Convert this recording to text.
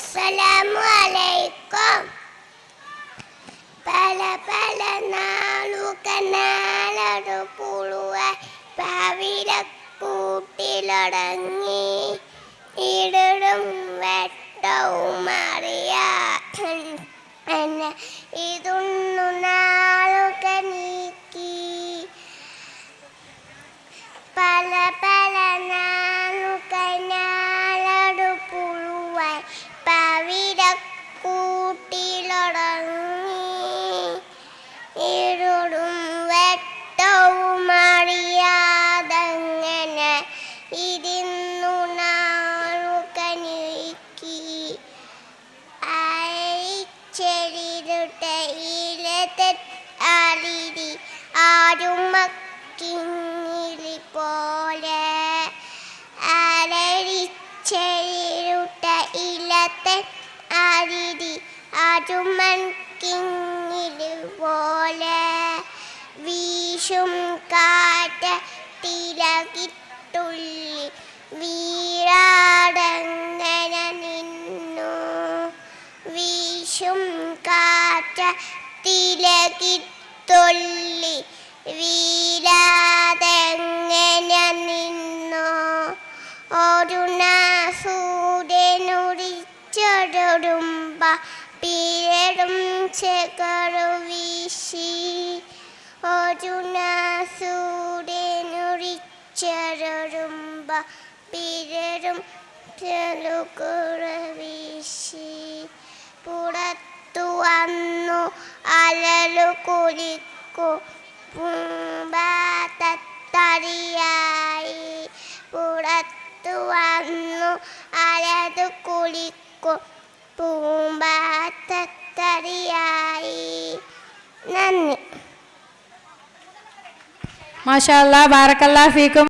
അസ്സലാമു അലൈക്കും. പല പല നാളുകനാളൊരു പുഴുവായി പവിഴക്കൂട്ടിലടങ്ങി ഇടടും വെട്ടവും അറിയാൻ ഇതൊന്നു നാളുക നീക്കി. പല പല നാളുകനാളൊരു പുഴുവായി പവിഴക്കൂട്ടിലടങ്ങി ഇരുടും വെട്ടവും അറിയാതങ്ങനെ ഇരുന്നു നാളുക നീക്കി. അരിച്ചെരിരുട്ടയിലെ അരിരി ആരുമക്കിങ്ങിലി പോലെ അലരിച്ചെരിരുട്ടയിലത്തെ അരിരി ആരുമക്കിങ്ങിലി പോലെ വീശും കാറ്റ് തിലകിട്ടുള്ളി വീരാടങ്ങനെ നിന്നു. വീശും കാറ്റ് തിലകിട്ടുള്ളി വീരാതെങ്ങനെ നിന്നു. ഒരു സൂര്യനുദിച്ചൊരുമ്പ പിരടും ചെകറു വീശി. ഒരു സൂര്യനുദിച്ചൊരുമ്പ പിരടും ചെലുകുറ വീശി. പുറത്തു വന്നു അലലു കുലിക്കു പൂമ്പാത്തത്തറിയായി. പുറത്തു വന്നു അലലു കുലിക്കു പൂമ്പാത്തത്തറിയായി. നന്ദി. മാഷാ അല്ലാ, ബാറക്കല്ലാഹു ഫീക്കും.